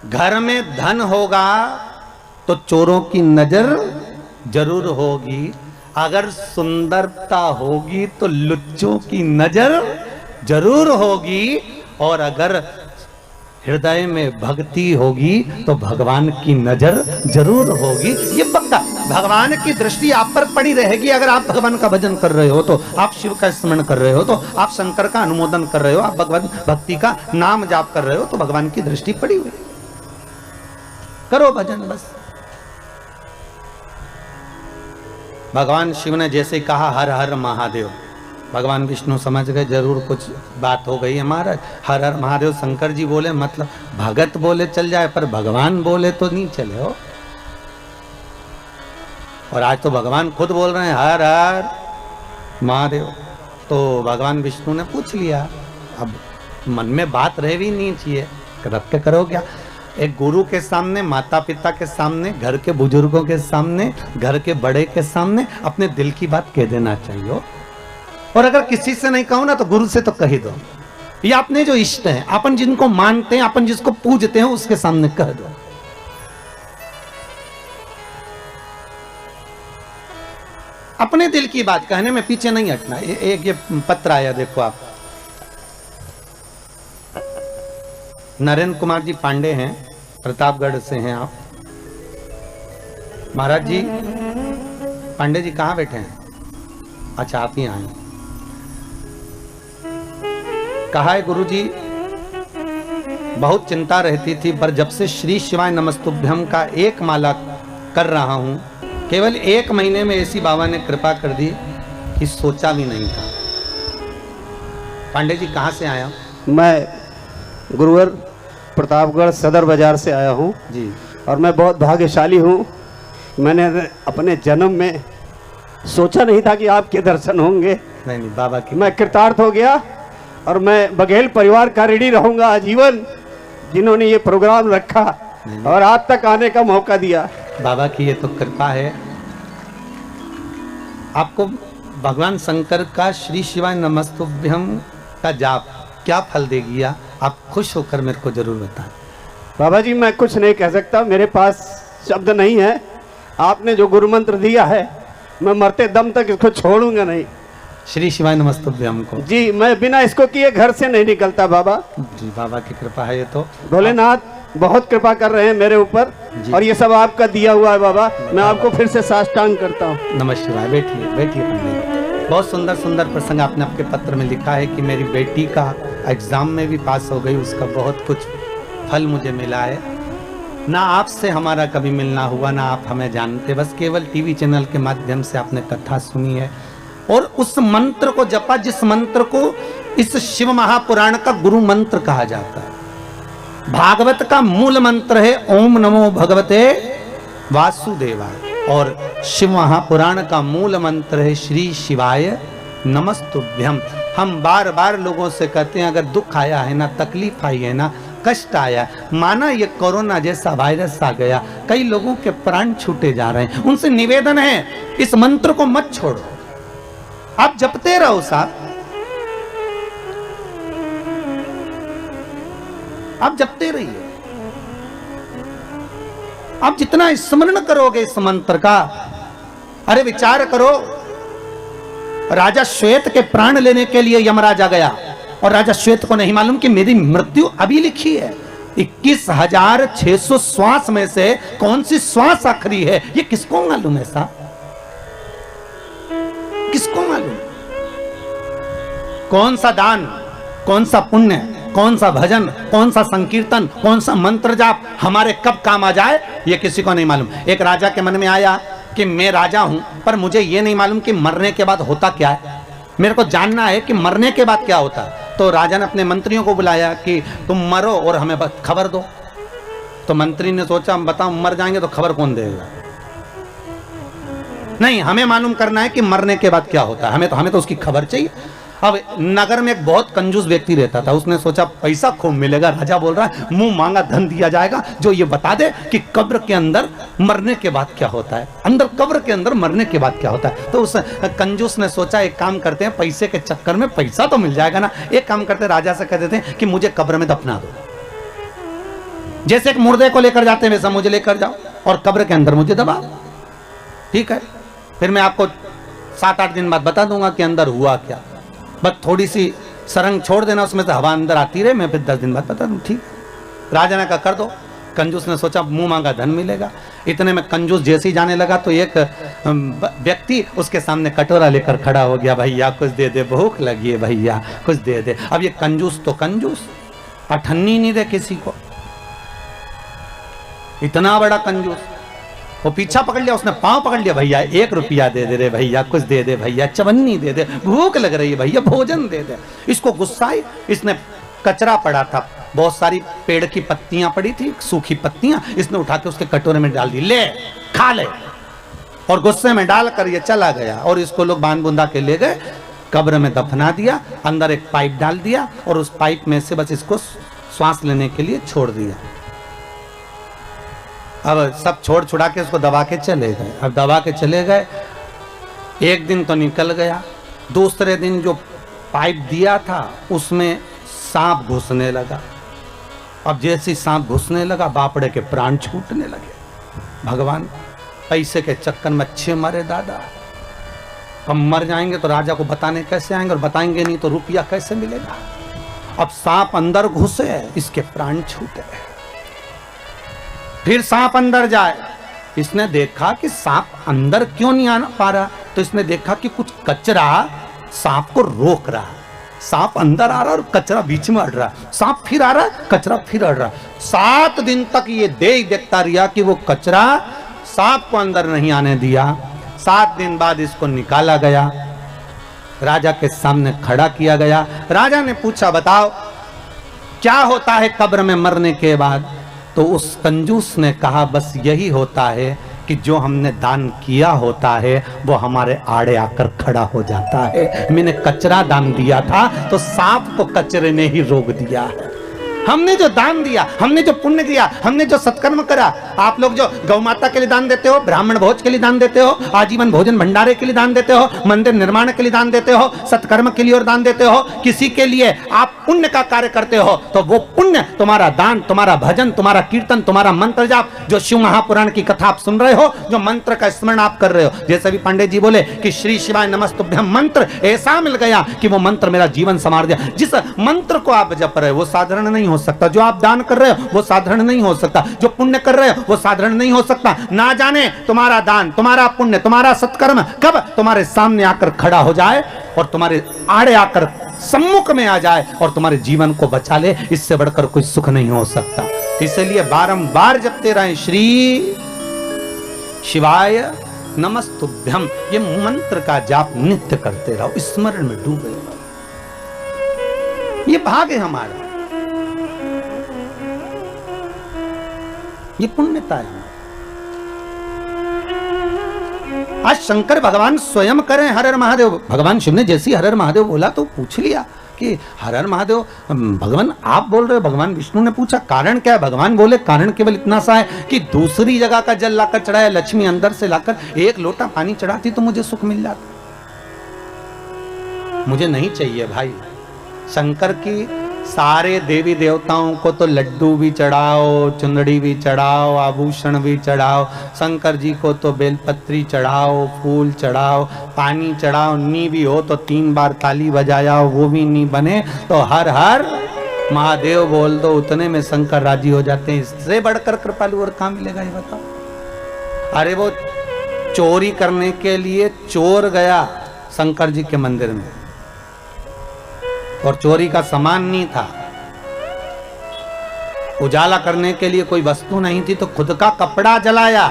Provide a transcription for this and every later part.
घर में धन होगा तो चोरों की नजर जरूर होगी, अगर सुंदरता होगी तो लुच्चों की नजर जरूर होगी, और अगर हृदय में भक्ति होगी तो भगवान की नजर जरूर होगी। ये पक्का, भगवान की दृष्टि आप पर पड़ी रहेगी। अगर आप भगवान का भजन कर रहे हो तो, आप शिव का स्मरण कर रहे हो तो, आप शंकर का अनुमोदन कर रहे हो, आप भगवान भक्ति का नाम जाप कर रहे हो तो भगवान की दृष्टि पड़ी हुई। करो भजन बस। भगवान शिव ने जैसे कहा हर हर महादेव, भगवान विष्णु समझ गए जरूर कुछ बात हो गई हमारा। हर हर महादेव शंकर जी बोले, मतलब भगत बोले चल जाए, पर भगवान बोले तो नहीं चले हो। और आज तो भगवान खुद बोल रहे हैं हर हर महादेव। तो भगवान विष्णु ने पूछ लिया, अब मन में बात रह भी नहीं चाहिए, रख के करो क्या। एक गुरु के सामने, माता पिता के सामने, घर के बुजुर्गों के सामने, घर के बड़े के सामने अपने दिल की बात कह देना चाहिए। और अगर किसी से नहीं कहो ना तो गुरु से तो कह दो, या अपने जो इष्ट हैं, अपन जिनको मानते हैं, अपन जिसको पूजते हैं, उसके सामने कह दो। अपने दिल की बात कहने में पीछे नहीं हटना। एक ये पत्र आया, देखो आप, नरेंद्र कुमार जी पांडे हैं, प्रतापगढ़ से हैं आप। महाराज जी, पांडे जी कहाँ बैठे हैं? अच्छा, आप ही आए। कहा है गुरुजी, बहुत चिंता रहती थी, पर जब से श्री शिवाय नमस्तुभ्यम का एक माला कर रहा हूं, केवल 1 महीने में ऐसी बाबा ने कृपा कर दी कि सोचा भी नहीं था। पांडे जी कहाँ से आया? मैं गुरुवर प्रतापगढ़ सदर बाजार से आया हूँ जी। और मैं बहुत भाग्यशाली हूँ। मैंने अपने जन्म में सोचा नहीं था कि आपके दर्शन होंगे। नहीं बाबा की, मैं कृतार्थ हो गया और मैं बघेल परिवार का ऋणी रहूंगा आजीवन, जिन्होंने ये प्रोग्राम रखा और आज तक आने का मौका दिया। बाबा की ये तो कृपा है। आपको भगवान शंकर का श्री शिवाय नमस्तुभ्यम का जाप क्या फल देगी, आप खुश होकर मेरे को जरूर बताएं। बाबा जी, मैं कुछ नहीं कह सकता, मेरे पास शब्द नहीं है। आपने जो गुरु मंत्र दिया है, मैं मरते दम तक इसको छोड़ूंगा नहीं। श्री शिवाय नमस्तुभ्यम को जी, मैं बिना इसको किए घर से नहीं निकलता बाबा जी। बाबा की कृपा है ये तो। भोलेनाथ बहुत कृपा कर रहे हैं मेरे ऊपर, और ये सब आपका दिया हुआ है बाबा। मैं आपको फिर से साष्टांग करता हूँ। नमः शिवाय। बैठिए बैठिए पंडित। बहुत सुंदर सुंदर प्रसंग आपने आपके पत्र में लिखा है कि मेरी बेटी का एग्जाम में भी पास हो गई, उसका बहुत कुछ फल मुझे मिला है। ना आपसे हमारा कभी मिलना हुआ, ना आप हमें जानते, बस केवल टीवी चैनल के माध्यम से आपने कथा सुनी है और उस मंत्र को जपा जिस मंत्र को इस शिव महापुराण का गुरु मंत्र कहा जाता है। भागवत का मूल मंत्र है ओम नमो भगवते वासुदेवाय, और शिव महापुराण का मूल मंत्र है श्री शिवाय नमस्तुभ्यम। हम बार बार लोगों से कहते हैं, अगर दुख आया है ना, तकलीफ आई है ना, कष्ट आया, माना ये कोरोना जैसा वायरस आ गया, कई लोगों के प्राण छूटे जा रहे हैं, उनसे निवेदन है इस मंत्र को मत छोड़ो, आप जपते रहो साहब, आप जपते रहिए। आप जितना स्मरण करोगे इस मंत्र का, अरे विचार करो, राजा श्वेत के प्राण लेने के लिए यमराजा गया और राजा श्वेत को नहीं मालूम कि मेरी मृत्यु अभी लिखी है। 21,600 श्वास में से कौन सी श्वास आखिरी है, ये किसको मालूम है साहब? किसको मालूम? कौन सा दान, कौन सा पुण्य, कौन सा भजन, कौन सा संकीर्तन, कौन सा मंत्र जाप हमारे कब काम आ जाए, ये किसी को नहीं मालूम। एक राजा के मन में आया कि मैं राजा हूं, पर मुझे ये नहीं मालूम कि मरने के बाद होता क्या है, मेरे को जानना है कि मरने के बाद क्या होता है। तो राजा ने अपने मंत्रियों को बुलाया कि तुम मरो और हमें खबर दो। तो मंत्री ने सोचा, हम बताओ मर जाएंगे तो खबर कौन देगा? नहीं, हमें मालूम करना है कि मरने के बाद क्या होता है, हमें तो उसकी खबर चाहिए। अब नगर में एक बहुत कंजूस व्यक्ति रहता था, उसने सोचा पैसा खूब मिलेगा, राजा बोल रहा है मुंह मांगा धन दिया जाएगा, जो ये बता दे कि कब्र के अंदर मरने के बाद क्या होता है, कब्र के अंदर मरने के बाद क्या होता है। तो उस कंजूस ने सोचा, एक काम करते हैं, पैसे के चक्कर में पैसा तो मिल जाएगा ना, एक काम करते हैं, राजा से कह देते हैं कि मुझे कब्र में दफना दो। जैसे एक मुर्दे को लेकर जाते हैं वैसा मुझे लेकर जाओ और कब्र के अंदर मुझे दबा, ठीक है। फिर मैं आपको 7-8 दिन बाद बता दूंगा कि अंदर हुआ क्या। बस थोड़ी सी सरंग छोड़ देना, उसमें से हवा अंदर आती रहे, मैं फिर 10 दिन बाद बता दूँ, ठीक। राजा ने कहा कर दो। कंजूस ने सोचा मुंह मांगा धन मिलेगा। इतने में कंजूस जैसे ही जाने लगा तो एक व्यक्ति उसके सामने कटोरा लेकर खड़ा हो गया, भैया कुछ दे दे, भूख लगी है भैया कुछ दे दे। अब ये कंजूस तो कंजूस, अठन्नी नहीं दे किसी को, इतना बड़ा कंजूस। वो पीछा पकड़ लिया, उसने पांव पकड़ लिया, भैया 1 रुपया दे दे रे भैया, कुछ दे दे भैया, चवन्नी दे दे, भूख लग रही है भैया, भोजन दे दे। इसको गुस्सा आई, इसने कचरा पड़ा था, बहुत सारी पेड़ की पत्तियां पड़ी थी, सूखी पत्तियां, इसने उठा के उसके कटोरे में डाल दी, ले खा ले। और गुस्से में डालकर ये चला गया और इसको लोग बांध बुंदा के ले गए, कब्र में दफना दिया, अंदर एक पाइप डाल दिया और उस पाइप में से बस इसको श्वास लेने के लिए छोड़ दिया। अब सब छोड़ छुड़ा के उसको दबा के चले गए। अब दबा के चले गए, एक दिन तो निकल गया, दूसरे दिन जो पाइप दिया था उसमें सांप घुसने लगा। अब जैसे सांप घुसने लगा बापड़े के प्राण छूटने लगे। भगवान पैसे के चक्कर में अच्छे मरे दादा, अब मर जाएंगे तो राजा को बताने कैसे आएंगे, और बताएंगे नहीं तो रुपया कैसे मिलेगा। अब सांप अंदर घुसे, इसके प्राण छूटे। फिर सांप अंदर जाए, इसने देखा कि सांप अंदर क्यों नहीं आ पा रहा, तो इसने देखा कि कुछ कचरा सांप को रोक रहा। सांप अंदर आ रहा और कचरा बीच में अड़ रहा, सांप फिर आ रहा, कचरा फिर अड़ रहा। 7 दिन तक ये देखता रहा कि वो कचरा सांप को अंदर नहीं आने दिया। 7 दिन बाद इसको निकाला गया, राजा के सामने खड़ा किया गया। राजा ने पूछा बताओ क्या होता है कब्र में मरने के बाद? तो उस कंजूस ने कहा बस यही होता है कि जो हमने दान किया होता है वो हमारे आड़े आकर खड़ा हो जाता है। मैंने कचरा दान दिया था तो सांप को कचरे ने ही रोक दिया है। हमने जो दान दिया, हमने जो पुण्य किया, हमने जो सत्कर्म करा, आप लोग जो गौ माता के लिए दान देते हो, ब्राह्मण भोज के लिए दान देते हो, आजीवन भोजन भंडारे के लिए दान देते हो, मंदिर निर्माण के लिए दान देते हो, सत्कर्म के लिए और दान देते हो, किसी के लिए आप पुण्य का कार्य करते हो, तो वो पुण्य तुम्हारा दान, तुम्हारा भजन, तुम्हारा कीर्तन, तुम्हारा मंत्र जाप, जो शिव महापुराण की कथा आप सुन रहे हो, जो मंत्र का स्मरण आप कर रहे हो, जैसे भी पंडित जी बोले कि श्री शिवाय नमस्तुभ्यम मंत्र ऐसा मिल गया कि वो मंत्र मेरा जीवन संवार दिया। जिस मंत्र को आप जप रहे हो वो साधारण नहीं हो सकता, जो आप दान कर रहे हो वो साधारण नहीं हो सकता, जो पुण्य कर रहे हो वो साधारण नहीं हो सकता। ना जाने तुम्हारा दान, तुम्हारा पुण्य, तुम्हारा सत्कर्म कब तुम्हारे सामने आकर खड़ा हो जाए और तुम्हारे आड़े आकर सम्मुख में आ जाए और तुम्हारे जीवन को बचा ले, इससे बढ़कर कोई सुख नहीं हो सकता। इसलिए बारंबार जपते रहे श्री शिवाय नमस्तुभ्यम, ये मंत्र का जाप नित्य करते रहो, स्मरण में डूबे रहो। ये भाग है हमारा, ये पुण्यता है। आज शंकर भगवान स्वयं करें हर हर महादेव। भगवान शिव ने जैसी हर हर महादेव बोला तो पूछ लिया कि हर हर महादेव भगवान आप बोल रहे हो। भगवान विष्णु ने पूछा कारण क्या है? भगवान बोले कारण केवल इतना सा है कि दूसरी जगह का जल लाकर चढ़ाया, लक्ष्मी अंदर से लाकर 1 लोटा पानी चढ़ाती तो मुझे सुख मिल जाता। मुझे नहीं चाहिए भाई। शंकर की सारे देवी देवताओं को तो लड्डू भी चढ़ाओ, चुंदड़ी भी चढ़ाओ, आभूषण भी चढ़ाओ, शंकर जी को तो बेलपत्री चढ़ाओ, फूल चढ़ाओ, पानी चढ़ाओ, नी भी हो तो 3 बार ताली बजाओ, वो भी नी बने तो हर हर महादेव बोल दो, उतने में शंकर राजी हो जाते हैं। इससे बढ़कर कृपालु और कहाँ मिलेगा ये बताओ? अरे वो चोरी करने के लिए चोर गया शंकर जी के मंदिर में और चोरी का सामान नहीं था, उजाला करने के लिए कोई वस्तु नहीं थी, तो खुद का कपड़ा जलाया,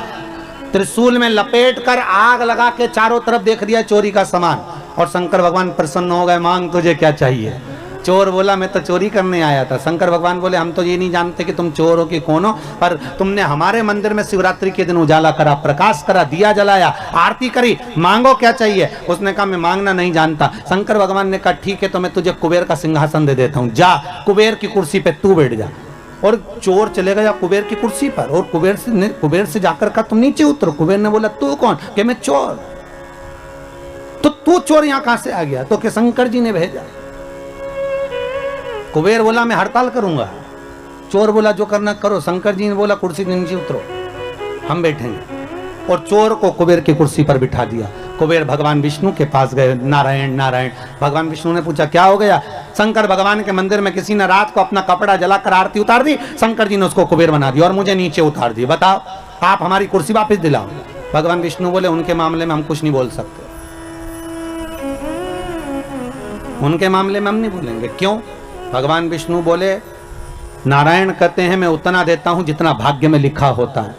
त्रिशूल में लपेट कर आग लगा के चारों तरफ देख दिया चोरी का सामान। और शंकर भगवान प्रसन्न हो गए, मांग तुझे क्या चाहिए? चोर बोला मैं तो चोरी करने आया था। शंकर भगवान बोले हम तो ये नहीं जानते कि तुम चोर हो कि कौन हो, पर तुमने हमारे मंदिर में शिवरात्रि के दिन उजाला करा, प्रकाश करा, दिया जलाया, आरती करी, मांगो क्या चाहिए? उसने कहा मैं मांगना नहीं जानता। शंकर भगवान ने कहा ठीक है तो मैं तुझे कुबेर का सिंहासन दे देता हूँ, जा कुबेर की कुर्सी पे तू बैठ जा। और चोर चले गया कुबेर की कुर्सी पर और कुबेर से जाकर कहा तुम नीचे उतरो। कुबेर ने बोला तू कौन? कि मैं चोर। तो तू चोर यहाँ कहां से आ गया? तो कि शंकर जी ने भेजा। कुबेर बोला मैं हड़ताल करूंगा, चोर बोला जो करना करो। शंकर जी ने बोला कुर्सी से नीचे उतरो, हम बैठेंगे। और चोर को कुबेर की कुर्सी पर बिठा दिया। कुबेर भगवान विष्णु के पास गए, नारायण नारायण। भगवान विष्णु ने पूछा क्या हो गया? शंकर भगवान के मंदिर में किसी ने रात को अपना कपड़ा जलाकर आरती उतार दी, शंकर जी ने उसको कुबेर बना दिया और मुझे नीचे उतार दिया। बताओ, आप हमारी कुर्सी वापस दिलाओ। भगवान विष्णु बोले उनके मामले में हम कुछ नहीं बोल सकते, उनके मामले में हम नहीं बोलेंगे। क्यों? भगवान विष्णु बोले नारायण कहते हैं मैं उतना देता हूं जितना भाग्य में लिखा होता है,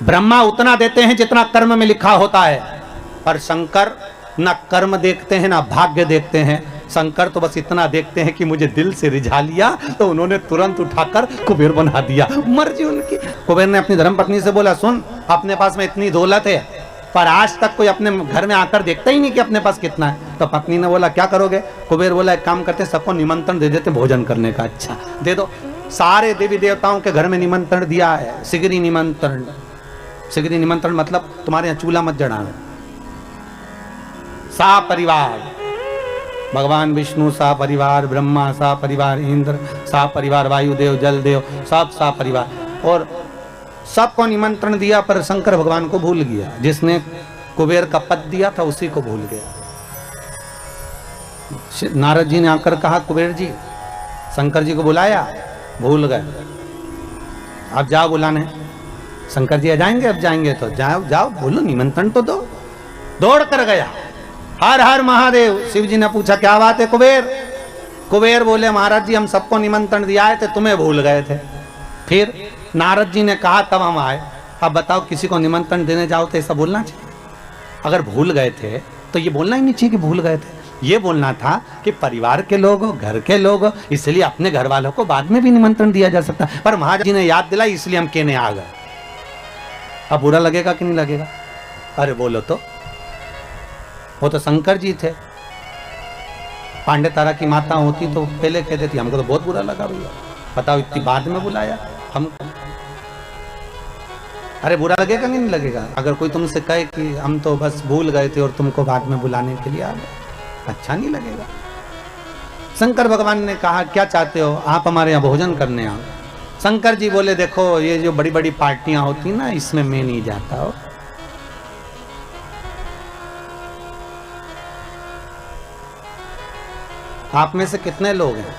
ब्रह्मा उतना देते हैं जितना कर्म में लिखा होता है, पर शंकर ना कर्म देखते हैं ना भाग्य देखते हैं। शंकर तो बस इतना देखते हैं कि मुझे दिल से रिझा लिया तो उन्होंने तुरंत उठाकर कुबेर बना दिया। मर्जी उनकी। कुबेर ने अपनी धर्मपत्नी से बोला सुन, अपने पास में इतनी दौलत है पर आज तक कोई अपने घर में आकर देखता ही नहीं कि अपने पास कितना है। तो पत्नी ने बोला क्या करोगे? कुबेर बोला एक काम करते, सबको निमंत्रण दे देते भोजन करने का। अच्छा दे दो। सारे देवी देवताओं के घर में निमंत्रण दिया है, सिगरी निमंत्रण। सिगरी निमंत्रण मतलब तुम्हारे यहाँ चूल्हा मत जलाना। सा परिवार, भगवान विष्णु सा परिवार, ब्रह्मा सा परिवार, इंद्र सा परिवार, वायुदेव जलदेव सब सा परिवार, और सबको निमंत्रण दिया। पर शंकर भगवान को भूल गया। जिसने कुबेर का पद दिया था उसी को भूल गया। नारद जी ने आकर कहा कुबेर जी, शंकर जी को बुलाया, भूल गए, अब जाओ बुलाने। शंकर जी आ जाएंगे, अब जाएंगे तो जाओ जाओ, बोलो निमंत्रण तो दो। दौड़ कर गया, हर हर महादेव। शिव जी ने पूछा क्या बात है कुबेर? कुबेर बोले महाराज जी हम सबको निमंत्रण दिया थे, तुम्हें भूल गए थे। फिर नारद जी ने कहा तब हम आए। अब बताओ किसी को निमंत्रण देने जाओ तो ऐसा बोलना चाहिए? अगर भूल गए थे तो ये बोलना ही नहीं चाहिए कि भूल गए थे। ये बोलना था कि परिवार के लोग हो, घर के लोग हो, इसलिए अपने घर वालों को बाद में भी निमंत्रण दिया जा सकता। पर महाराज जी ने याद दिलाई इसलिए हम कहने आ गए। अब बुरा लगेगा कि नहीं लगेगा? अरे बोलो तो, वो तो शंकर जी थे। पांडे तारा की माता होती तो पहले कह देती, हमको तो बहुत बुरा लगा भैया, बताओ इतनी बाद में बुलाया हम। अरे बुरा लगेगा कि नहीं लगेगा? अगर कोई तुमसे कहे कि हम तो बस भूल गए थे और तुमको बाद में बुलाने के लिए आ गए, अच्छा नहीं लगेगा। शंकर भगवान ने कहा क्या चाहते हो? आप हमारे यहाँ भोजन करने आओ। शंकर जी बोले देखो ये जो बड़ी बड़ी पार्टियां होती ना, इसमें मैं नहीं जाता हो। आप में से कितने लोग हैं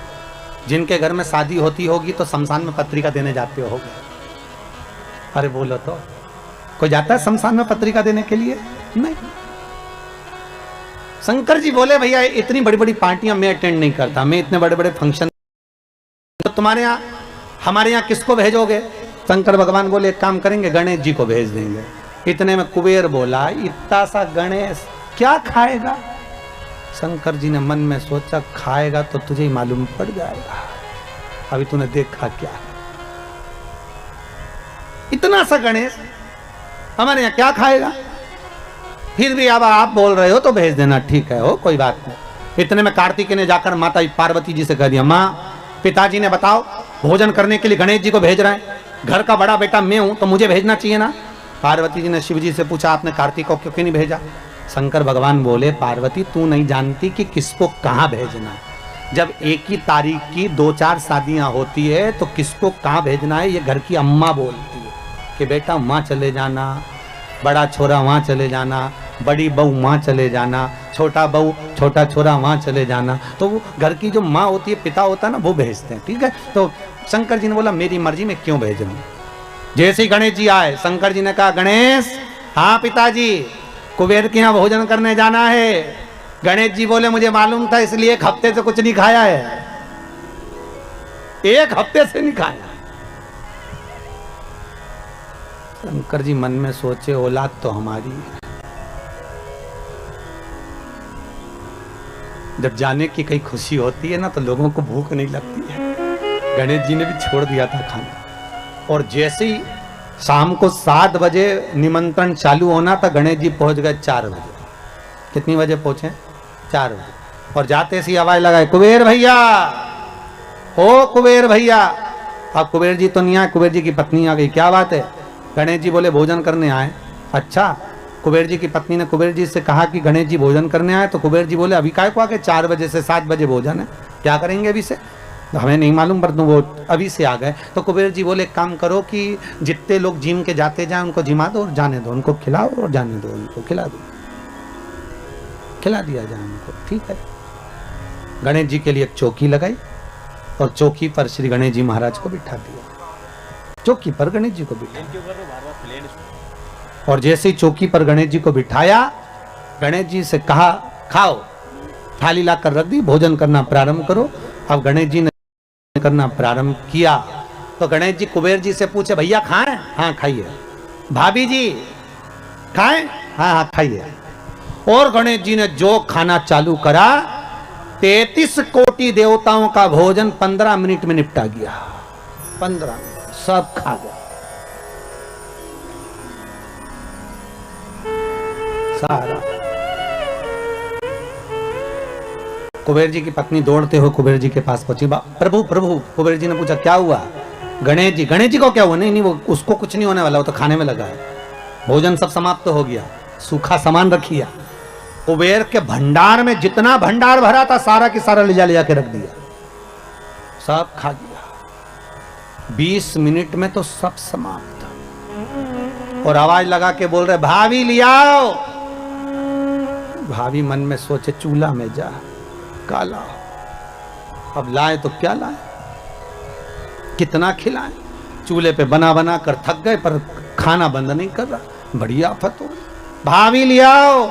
जिनके घर में शादी होती होगी तो शमशान में पत्रिका देने जाते होगे? अरे बोलो तो, कोई जाता है शमशान में पत्रिका देने के लिए? नहीं। शंकर जी बोले भैया इतनी बड़ी बड़ी पार्टियां मैं अटेंड नहीं करता, मैं इतने बड़े बड़े फंक्शन, तो तुम्हारे यहाँ हमारे यहाँ किसको भेजोगे? शंकर भगवान बोले एक काम करेंगे, गणेश जी को भेज देंगे। इतने में कुबेर बोला इतना सा गणेश क्या खाएगा? शंकर जी ने मन में सोचा खाएगा तो तुझे ही मालूम पड़ जाएगा, अभी तूने देखा क्या। इतना सा गणेश हमारे यहाँ क्या खाएगा? फिर भी अब आप बोल रहे हो तो भेज देना, ठीक है हो कोई बात नहीं। इतने में कार्तिक ने जाकर माता पार्वती जी से कह दिया माँ पिताजी ने बताओ भोजन करने के लिए गणेश जी को भेज रहे हैं, घर का बड़ा बेटा मैं हूं तो मुझे भेजना चाहिए ना। पार्वती जी ने शिव जी से पूछा आपने कार्तिक को क्यों नहीं भेजा? शंकर भगवान बोले पार्वती तू नहीं जानती कि किसको कहाँ भेजना है। जब एक ही तारीख की 2-4 शादियां होती है तो किसको कहाँ भेजना है ये घर की अम्मा बोलती है कि बेटा वहाँ चले जाना, बड़ा छोरा वहाँ चले जाना, बड़ी बहू वहाँ चले जाना, छोटा बहू छोटा छोरा वहाँ चले जाना। तो वो घर की जो माँ होती है, पिता होता है ना, वो भेजते हैं। ठीक है, तो शंकर जी ने बोला मेरी मर्जी में क्यों भेज रहा हूँ। जैसे ही गणेश जी आए शंकर जी ने कहा गणेश, हाँ पिताजी कुबेर के यहाँ भोजन करने जाना है। गणेश जी बोले मुझे मालूम था इसलिए 1 हफ्ते से कुछ नहीं खाया है, 1 हफ्ते से नहीं खाया। शंकर जी मन में सोचे औलाद तो हमारी है, जब जाने की कहीं खुशी होती है ना तो लोगों को भूख नहीं लगती है। गणेश जी ने भी छोड़ दिया था खाना, और जैसे ही शाम को 7 बजे निमंत्रण चालू होना था गणेश जी पहुंच गए 4 बजे। कितनी बजे पहुंचे? 4 बजे। और जाते सी आवाज लगाए कुबेर भैया, ओ कुबेर भैया। अब कुबेर जी तो नहीं आए, कुबेर जी की पत्नी आ गई। क्या बात है? गणेश जी बोले भोजन करने आए। अच्छा। कुबेर जी की पत्नी ने कुबेर जी से कहा कि गणेश जी भोजन करने आए, तो कुबेर जी बोले अभी काय को आके 4 बजे से 7 बजे भोजन है, क्या करेंगे अभी से? हमें नहीं मालूम, पर वो अभी से आ गए। तो कुबेर जी बोले, एक काम करो कि जितने लोग जिम के जाते जाए उनको जिमा दो और जाने दो, उनको खिलाओ और जाने दो, उनको खिला दो, खिला दिया जाए उनको। ठीक है। गणेश जी के लिए एक चौकी लगाई और चौकी पर श्री गणेश जी महाराज को बिठा दिया। चौकी पर गणेश जी को बिठा, और जैसे ही चौकी पर गणेश जी को बिठाया, गणेश जी से कहा, खाओ, थाली लाकर रख दी, भोजन करना प्रारंभ करो। अब गणेश जी ने करना प्रारंभ किया तो गणेश जी कुबेर जी से पूछे, भैया खाएं? हाँ खाइए। भाभी जी खाएं? हाँ हाँ खाइए। और गणेश जी ने जो खाना चालू करा, 33 कोटि देवताओं का भोजन 15 मिनट में निपटा गया। 15 मिनट सब खा गया सारा। कुबेर जी की पत्नी दौड़ते हो कुबेर जी के पास पहुंची, प्रभु प्रभु। कुबेर जी ने पूछा, क्या हुआ? गणेश जी को क्या हुआ? नहीं नहीं, वो उसको कुछ नहीं होने वाला, वो तो खाने में लगा है। भोजन सब समाप्त तो हो गया, सूखा सामान रखिया। कुबेर के भंडार में जितना भंडार भरा था सारा की सारा ले जाके रख दिया, सब खा गया। 20 मिनट में तो सब समाप्त। और आवाज लगा के बोल रहे, भाभी लियाओ। भाभी मन में सोचे, चूल्हा में जा काला, अब लाए तो क्या लाए, कितना खिलाए। चूल्हे पे बना बना कर थक गए, पर खाना बंद नहीं कर रहा। बड़ी आफत हो, भाभी लियाओ।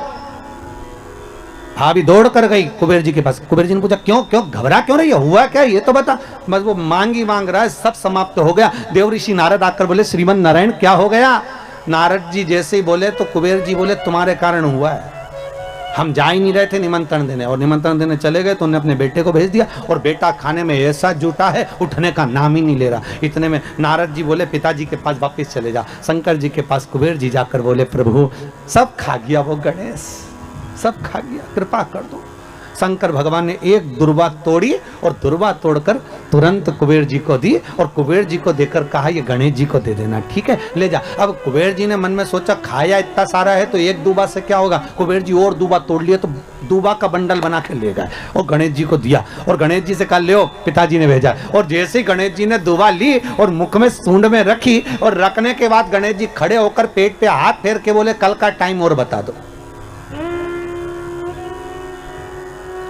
भाभी दौड़ कर गई कुबेर जी के पास। कुबेर जी ने पूछा, क्यों क्यों घबरा क्यों रही है, हुआ क्या, ये तो बता। बस वो मांग रहा है, सब समाप्त हो गया। देव ऋषि नारद आकर बोले, श्रीमन नारायण क्या हो गया? नारद जी जैसे ही बोले तो कुबेर जी बोले, तुम्हारे कारण हुआ है, हम जा ही नहीं रहे थे निमंत्रण देने, और निमंत्रण देने चले गए तो उन्होंने अपने बेटे को भेज दिया, और बेटा खाने में ऐसा जुटा है, उठने का नाम ही नहीं ले रहा। इतने में नारद जी बोले, पिताजी के पास वापस चले जा। शंकर जी के पास कुबेर जी जाकर बोले, प्रभु सब खा गया वो गणेश, सब खा गया, कृपा कर दो। शंकर भगवान ने एक दुर्वा तोड़ी और दुर्वा तोड़कर तुरंत कुबेर जी को दी, और कुबेर जी को देकर कहा, ये गणेश जी को दे देना, ठीक है ले जा। अब कुबेर जी ने मन में सोचा, खाया इतना सारा है तो एक दूबा से क्या होगा। कुबेर जी और दूबा तोड़ लिए तो दूबा का बंडल बना के ले गए और गणेश जी को दिया, और गणेश जी से कहा, ले पिताजी ने भेजा। और जैसे ही गणेश जी ने दूबा ली और मुख में सूंड में रखी, और रखने के बाद गणेश जी खड़े होकर पेट पे हाथ फेर के बोले, कल का टाइम और बता दो।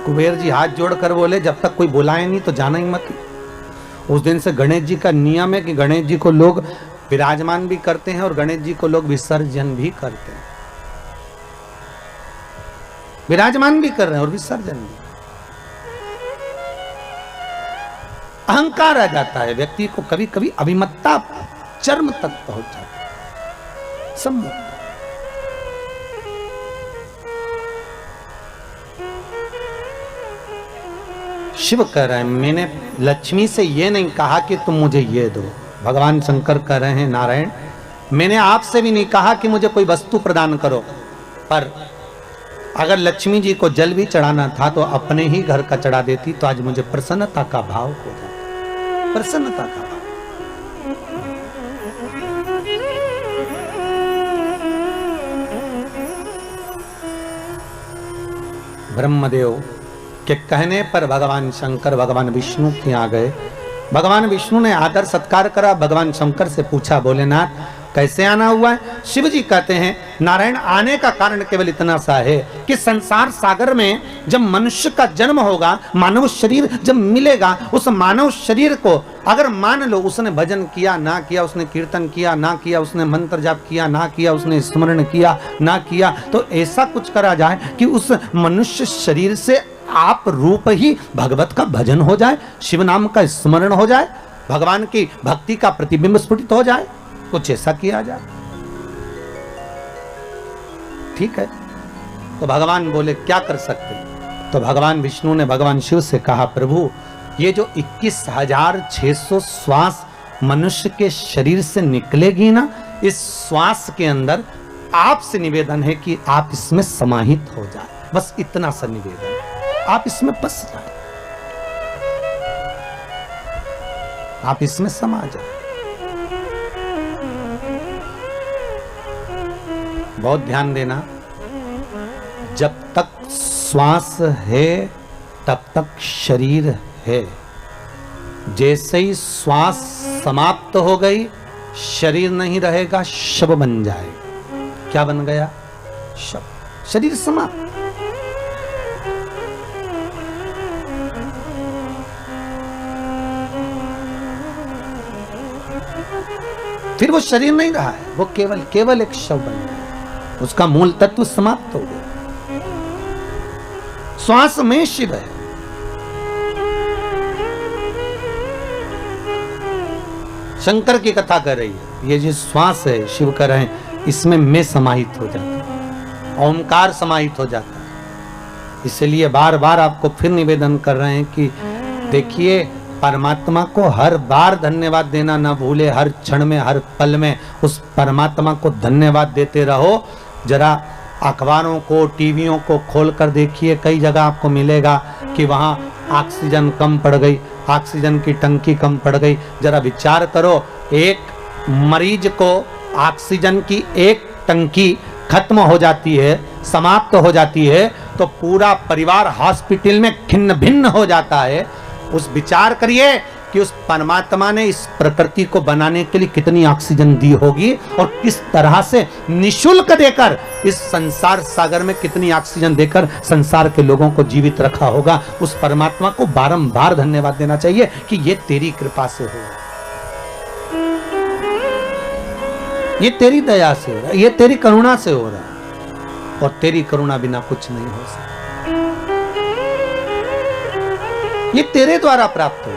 कुबेर जी हाथ जोड़कर बोले, जब तक कोई बुलाए नहीं तो जाना ही मत। उस दिन से गणेश जी का नियम है कि गणेश जी को लोग विराजमान भी करते हैं और गणेश जी को लोग विसर्जन भी करते हैं। विराजमान भी कर रहे हैं और विसर्जन भी। अहंकार आ जाता है व्यक्ति को, कभी कभी अभिमत्ता चरम तक पहुंच जाती है। सम्मुख शिव कह रहे हैं, मैंने लक्ष्मी से ये नहीं कहा कि तुम मुझे ये दो। भगवान शंकर कह रहे हैं, नारायण मैंने आपसे भी नहीं कहा कि मुझे कोई वस्तु प्रदान करो, पर अगर लक्ष्मी जी को जल भी चढ़ाना था तो अपने ही घर का चढ़ा देती, तो आज मुझे प्रसन्नता का भाव हो जाता, प्रसन्नता का भाव। ब्रह्मदेव के कहने पर भगवान शंकर भगवान विष्णु के यहाँ गए। भगवान विष्णु ने आदर सत्कार करा। भगवान शंकर से पूछा, भोलेनाथ कैसे आना हुआ है? शिव जी कहते हैं, नारायण आने का कारण केवल इतना सा है कि संसार सागर में जब मनुष्य का जन्म होगा, मानव शरीर जब मिलेगा, उस मानव शरीर को अगर मान लो उसने भजन किया ना किया, उसने कीर्तन किया ना किया, उसने मंत्र जाप किया ना किया, उसने स्मरण किया ना किया, तो ऐसा कुछ करा जाए कि उस मनुष्य शरीर से आप रूप ही भगवत का भजन हो जाए, शिव नाम का स्मरण हो जाए, भगवान की भक्ति का प्रतिबिंब स्फुटित हो जाए, कुछ ऐसा किया जाए। ठीक है, तो भगवान बोले क्या कर सकते? तो भगवान विष्णु ने भगवान शिव से कहा, प्रभु ये जो 21,600 श्वास मनुष्य के शरीर से निकलेगी ना, इस श्वास के अंदर आपसे निवेदन है कि आप इसमें समाहित हो जाए, बस इतना सा निवेदन, आप इसमें बस जाए, आप इसमें समा जाए। बहुत ध्यान देना, जब तक श्वास है तब तक शरीर है, जैसे ही श्वास समाप्त हो गई, शरीर नहीं रहेगा, शव बन जाए। क्या बन गया? शव। शरीर समाप्त। फिर वो शरीर नहीं रहा है, वो केवल एक शव बन गया। उसका मूल तत्व समाप्त हो गया। श्वास में शिव है। शंकर की कथा कर रही है, ये जो श्वास है शिव कर रहे हैं, इसमें मैं समाहित हो जाता है, ओंकार समाहित हो जाता है। इसलिए बार बार आपको फिर निवेदन कर रहे हैं कि देखिए, परमात्मा को हर बार धन्यवाद देना ना भूले। हर क्षण में, हर पल में उस परमात्मा को धन्यवाद देते रहो। जरा अखबारों को, टीवियों को खोल कर देखिए, कई जगह आपको मिलेगा कि वहां ऑक्सीजन कम पड़ गई, ऑक्सीजन की टंकी कम पड़ गई। जरा विचार करो, एक मरीज को ऑक्सीजन की एक टंकी खत्म हो जाती है, समाप्त हो जाती है, तो पूरा परिवार हॉस्पिटल में खिन्न भिन्न हो जाता है। उस विचार करिए कि उस परमात्मा ने इस प्रकृति को बनाने के लिए कितनी ऑक्सीजन दी होगी और किस तरह से निशुल्क देकर इस संसार सागर में कितनी ऑक्सीजन देकर संसार के लोगों को जीवित रखा होगा। उस परमात्मा को बारंबार धन्यवाद देना चाहिए कि ये तेरी कृपा से हो, ये तेरी दया से हो रहा है, ये तेरी करुणा से हो रहा है, और तेरी करुणा बिना कुछ नहीं हो सकता। ये तेरे द्वारा प्राप्त हो।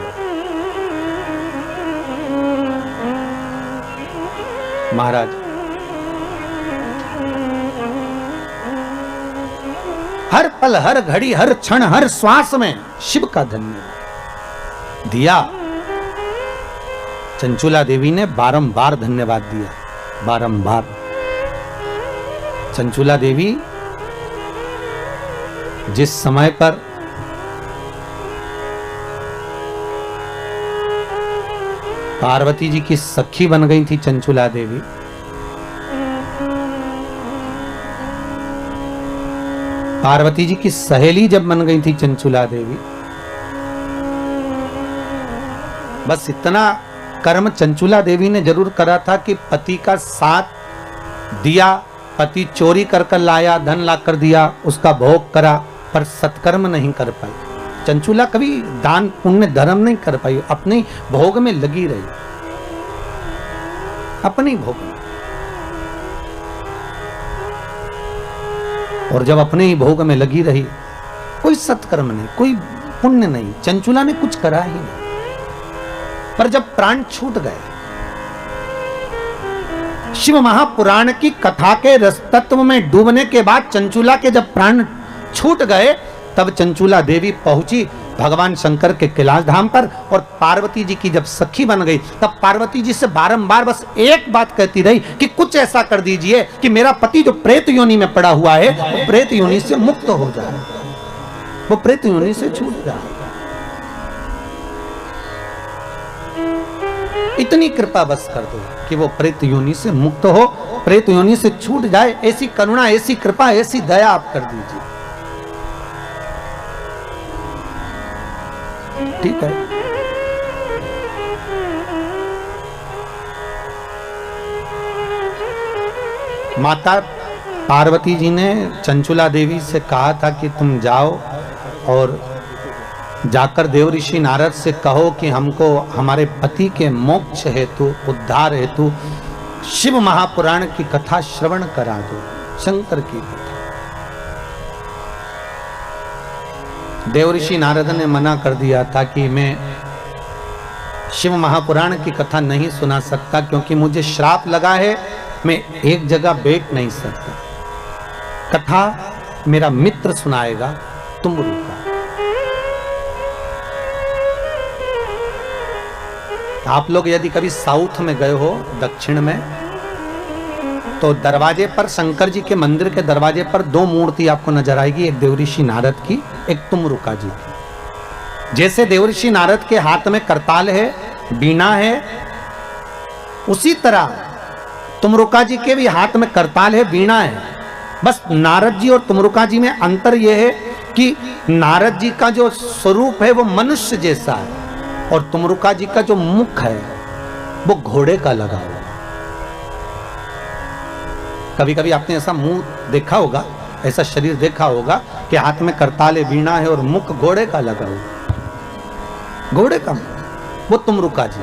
महाराज, हर पल, हर घड़ी, हर क्षण, हर श्वास में शिव का धन्यवाद दिया। चंचुला देवी ने बारंबार धन्यवाद दिया, बारंबार। चंचुला देवी जिस समय पर पार्वती जी की सखी बन गई थी चंचुला देवी, पार्वती जी की सहेली जब बन गई थी चंचुला देवी, बस इतना कर्म चंचुला देवी ने जरूर करा था कि पति का साथ दिया, पति चोरी कर लाया, धन लाकर दिया, उसका भोग करा, पर सत्कर्म नहीं कर पाई। चंचुला कभी दान पुण्य धर्म नहीं कर पाई, अपने भोग में लगी रही, अपनी भोग में। और जब अपने ही भोग में लगी रही, कोई सत्कर्म नहीं, कोई पुण्य नहीं, चंचुला ने कुछ करा ही नहीं। पर जब प्राण छूट गए, शिव महापुराण की कथा के रस तत्व में डूबने के बाद चंचुला के जब प्राण छूट गए, तब चंचुला देवी पहुंची भगवान शंकर के कैलाश धाम पर, और पार्वती जी की जब सखी बन गई, तब पार्वती जी से बारंबार बस एक बात कहती रही कि कुछ ऐसा कर दीजिए कि मेरा पति जो प्रेत योनि में पड़ा हुआ है, वो प्रेत योनि से मुक्त हो जाए, वो प्रेत योनि से छूट जाए। इतनी कृपा बस कर दो कि वो प्रेत योनि से मुक्त हो, प्रेत योनि से छूट जाए। ऐसी करुणा, ऐसी कृपा, ऐसी दया आप कर दीजिए। ठीक है। माता पार्वती जी ने चंचुला देवी से कहा था कि तुम जाओ और जाकर देव ऋषि नारद से कहो कि हमको हमारे पति के मोक्ष हेतु, उद्धार हेतु शिव महापुराण की कथा श्रवण करा दो, शंकर की कथा। देव ऋषि नारद ने मना कर दिया था कि मैं शिव महापुराण की कथा नहीं सुना सकता, क्योंकि मुझे श्राप लगा है, मैं एक जगह बैठ नहीं सकता। कथा मेरा मित्र सुनाएगा, तुम रुका। आप लोग यदि कभी साउथ में गए हो, दक्षिण में, तो दरवाजे पर, शंकर जी के मंदिर के दरवाजे पर दो मूर्ति आपको नजर आएगी, एक देवऋषि नारद की, एक तुमरुका जी की। जैसे देवऋषि नारद के हाथ में करताल है, बीना है, उसी तरह तुमरुका जी के भी हाथ में करताल है, बीना है। बस नारद जी और तुमरुका जी में अंतर यह है कि नारद जी का जो स्वरूप है वो मनुष्य जैसा है, और तुमरुका जी का जो मुख है वो घोड़े का लगा हुआ। कभी कभी आपने ऐसा मुंह देखा होगा, ऐसा शरीर देखा होगा कि हाथ में करताले वीणा है और मुख घोड़े का लगा हुआ, घोड़े का मुख, वो तुमरुका जी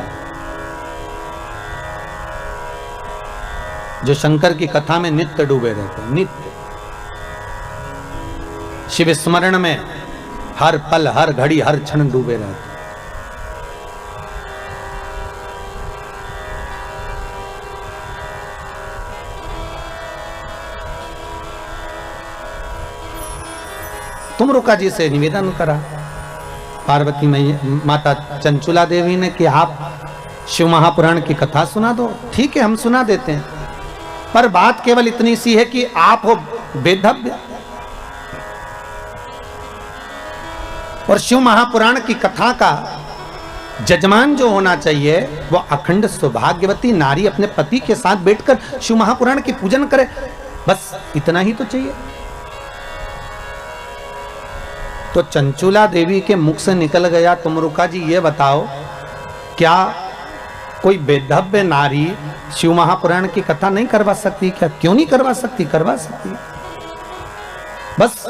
जो शंकर की कथा में नित्य डूबे रहते हैं, नित्य शिव स्मरण में हर पल हर घड़ी हर क्षण डूबे रहते हैं। तुमरुका जी से निवेदन करा पार्वती माता चंचुला देवी ने कि आप शिव महापुराण की कथा सुना दो। ठीक है, हम सुना देते हैं, पर बात केवल इतनी सी है कि आप हो वेदव्य और शिव महापुराण की कथा का जजमान जो होना चाहिए वो अखंड सौभाग्यवती नारी अपने पति के साथ बैठकर शिव महापुराण की पूजन करे, बस इतना ही तो चाहिए। तो चंचुला देवी के मुख से निकल गया, तुमरुका जी ये बताओ क्या कोई वेदव्य नारी शिव महापुराण की कथा नहीं करवा सकती क्या? क्यों नहीं करवा सकती? करवा सकती, बस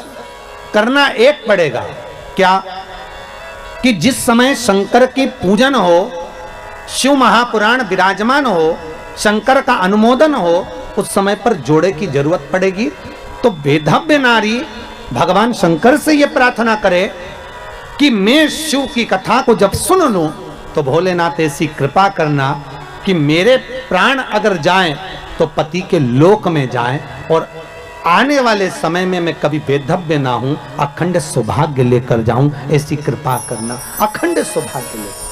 करना एक पड़ेगा। क्या कि जिस समय शंकर की पूजन हो, शिव महापुराण विराजमान हो, शंकर का अनुमोदन हो, उस समय पर जोड़े की जरूरत पड़ेगी। तो वेदव्य नारी भगवान शंकर से यह प्रार्थना करे कि मैं शिव की कथा को जब सुन लूं तो भोलेनाथ ऐसी कृपा करना कि मेरे प्राण अगर जाएं तो पति के लोक में जाएं और आने वाले समय में मैं कभी वेदव्य ना हूं, अखंड सौभाग्य लेकर जाऊं, ऐसी कृपा करना, अखंड सौभाग्य लेकर।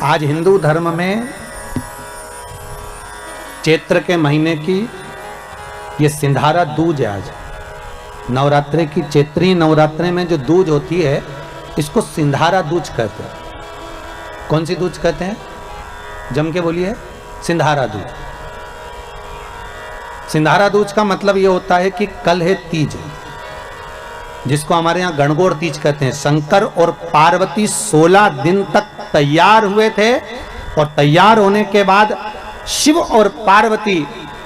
आज हिंदू धर्म में चैत्र के महीने की ये सिंधारा दूज है। आज नवरात्रि की चैत्री नवरात्रि में जो दूज होती है इसको सिंधारा दूज कहते हैं। कौन सी दूज कहते हैं? जम के बोलिए। सिंधारा दूज। सिंधारा दूज का मतलब ये होता है कि कल है तीज, जिसको हमारे यहाँ गणगौर तीज कहते हैं। शंकर और पार्वती 16 दिन तक तैयार हुए थे और तैयार होने के बाद शिव और पार्वती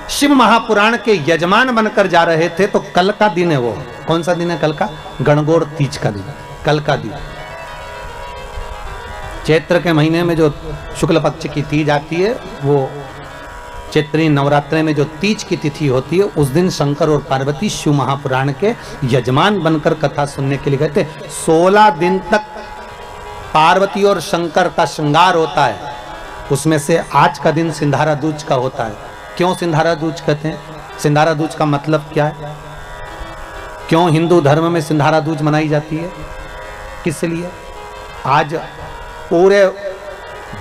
शिव महापुराण के यजमान बनकर जा रहे थे। तो कल का दिन है वो। कौन सा दिन है कल का? गणगौर तीज का दिन, कल का दिन। चैत्र के महीने में जो शुक्ल पक्ष की तीज आती है, वो चैत्री नवरात्रि में जो तीज की तिथि होती है, उस दिन शंकर और पार्वती शिव महापुराण के यजमान बनकर कथा सुनने के लिए गए थे। 16 दिन तक पार्वती और शंकर का श्रृंगार होता है, उसमें से आज का दिन सिंधारा दूज का होता है। क्यों सिंधारा दूज कहते हैं? सिंधारा दूज का मतलब क्या है? क्यों हिंदू धर्म में सिंधारा दूज मनाई जाती है? किस लिए? आज पूरे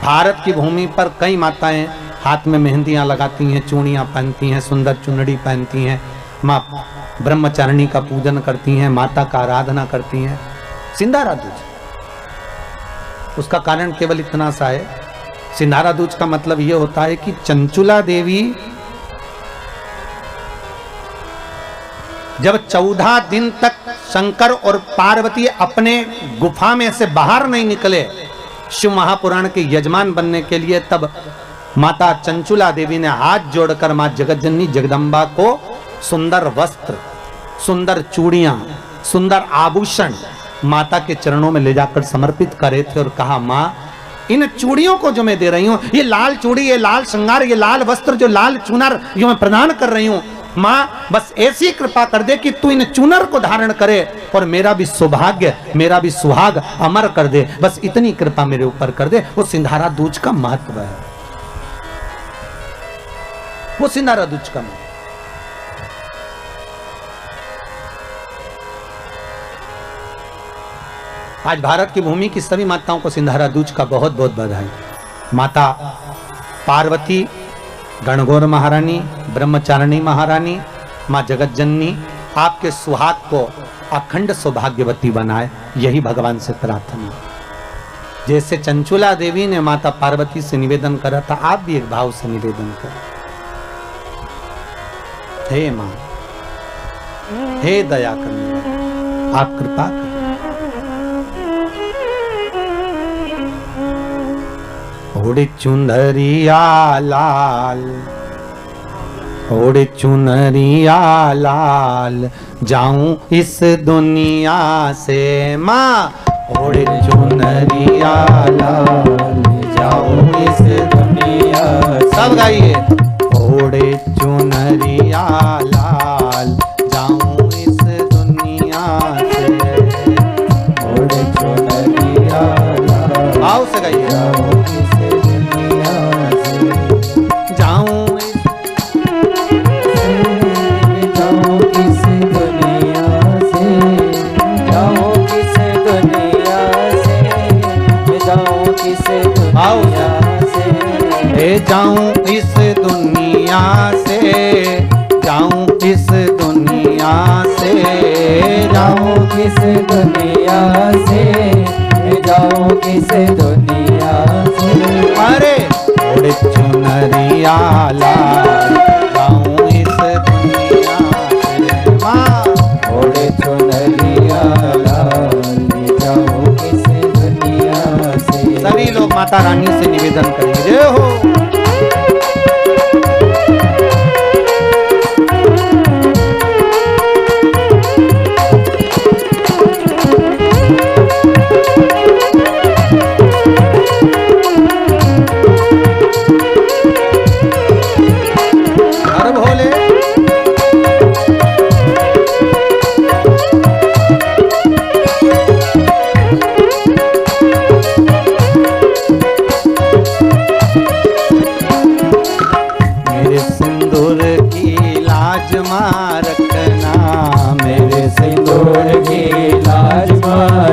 भारत की भूमि पर कई माताएं हाथ में मेहंदियां लगाती हैं, चूड़ियां पहनती हैं, सुंदर चुनरी पहनती हैं, माँ ब्रह्मचारिणी का पूजन करती हैं, माता का आराधना करती हैं। सिंधारा दूज, उसका कारण केवल इतना सा है। सिंधारा दूज का मतलब यह होता है कि चंचुला देवी जब 14 दिन तक शंकर और पार्वती अपने गुफा में से बाहर नहीं निकले शिव महापुराण के यजमान बनने के लिए, तब माता चंचुला देवी ने हाथ जोड़कर मां जगतजननी जगदम्बा को सुंदर वस्त्र, सुंदर चूड़ियां, सुंदर आभूषण माता के चरणों में ले जाकर समर्पित करे थे और कहा, मां इन चूड़ियों को जो मैं दे रही हूं, ये लाल चूड़ी, ये लाल श्रृंगार, ये लाल वस्त्र, जो लाल चूनर जो मैं प्रदान कर रही हूं, मां बस ऐसी कृपा कर दे कि तू इन चूनर को धारण करे और मेरा भी सौभाग्य, मेरा भी सुहाग अमर कर दे। बस इतनी कृपा मेरे ऊपर कर दे। वो सिंधारा दूज का महत्व है, वो सिंधारा दूज का महत्व। आज भारत की भूमि की सभी माताओं को सिंधारा दूज का बहुत बहुत बधाई। माता पार्वती, गणगौर महारानी, ब्रह्मचारिणी महारानी, माँ जगतजननी आपके सुहाग को अखंड सौभाग्यवती बनाए, यही भगवान से प्रार्थना। जैसे चंचुला देवी ने माता पार्वती से निवेदन करा था, आप भी एक भाव से निवेदन करें। हे मां, हे दया करने, आप कृपा करें। ओढ़ चुनरिया लाल, ओढ़ चुनरिया लाल, जाऊं इस दुनिया से माँ। ओढ़ चुनरिया लाल, जाऊं इस दुनिया से। सब गाइए। ओढ़ चुनरिया लाल, जाऊं इस दुनिया से। ओढ़ चुनरिया लाल, आओ से गाइए। जाऊं इस दुनिया से, जाऊं जाऊं इस दुनिया से, जाऊं इस दुनिया से, जाऊं इस दुनिया से, जाऊं इस दुनिया से। अरे ओढ़ चुनरिया लाल, जाऊं इस दुनिया से माँ। ओढ़ चुनरिया लाल, जाऊं इस दुनिया से। सभी लोग माता रानी से निवेदन करेंगे, जय हो।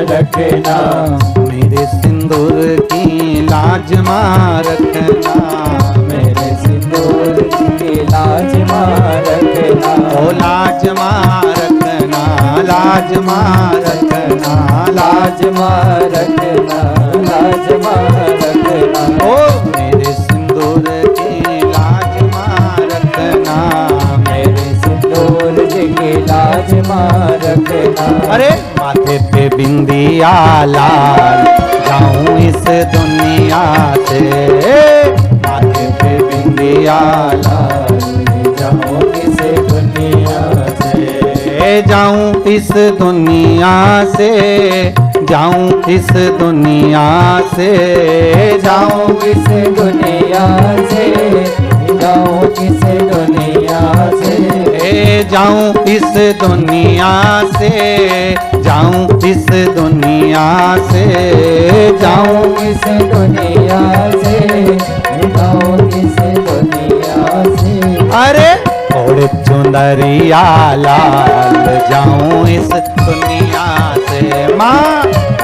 रखना मेरे सिंदूर की लाज मां रखना, मेरे सिंदूर की लाज मां रखना। ओ लाज मां रखना, लाज मां रखना, लाज मां रखना, लाज मां रखना। ओ मेरे सिंदूर की लाज मां रखना, मेरे सिंदूर की लाज मां रखना। अरे माथे पे बिंदिया लाल, जाऊं इस दुनिया से। माथे पे बिंदिया लाल, जाऊं इस दुनिया से। जाऊं इस दुनिया से, जाऊं इस दुनिया से, जाऊं इस दुनिया से, जाऊं इस दुनिया से। जाऊं इस दुनिया से, जाऊं इस दुनिया से, जाऊं इस दुनिया से, जाऊं इस दुनिया से। अरे ओढ़ चुनरिया लाल, जाऊं इस दुनिया से माँ।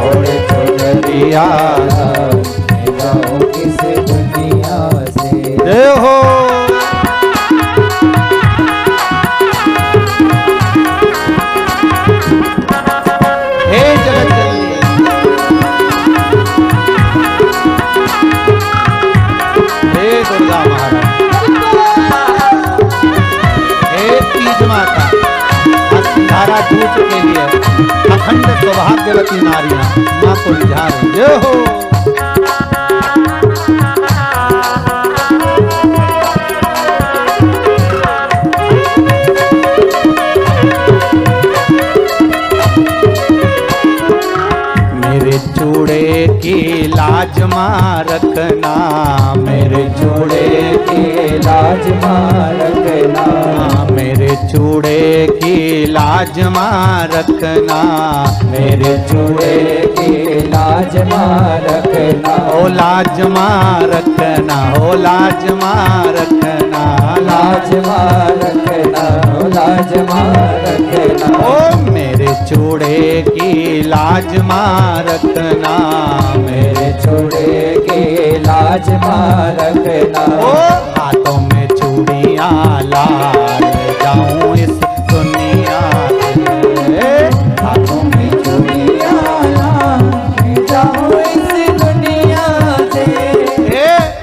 ओढ़ चुनरिया लाल, जाऊं इस दुनिया से। जय हो। दूत के लिए अखंड सौभाग्यवती नारियां मां को रिझा रही। जय हो। मेरे चूड़े की लाज मां रखना, मेरे चूड़े की लाज मां रखना, मेरे चूड़े की लाज मां रखना, मेरे चूड़े की लाज मां रखना। ओ लाज मां रखना, ओ लाज मां रखना, लाज मां रखना, ओ लाज मां रखना। ओ मेरे चूड़े की लाज मां रखना, मेरे चूड़े की लाज मां रखना। ओ हाथों में चूड़ियां लाल, जाऊं इस दुनिया से। हाथों में चूड़ियां लाल, जाऊं इस दुनिया से।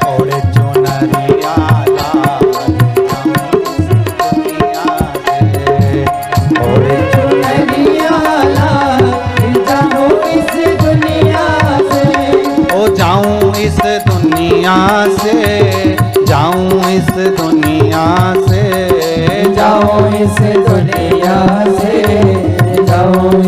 ओढ़ चुनरिया लाल, जाऊं इस दुनिया से। ओढ़ चुनरिया लाल, जाऊं इस दुनिया से। ओ जाऊं इस दुनिया दुनिया से, जाऊं इस दुनिया से, जाऊं इस दुनिया से, जाऊं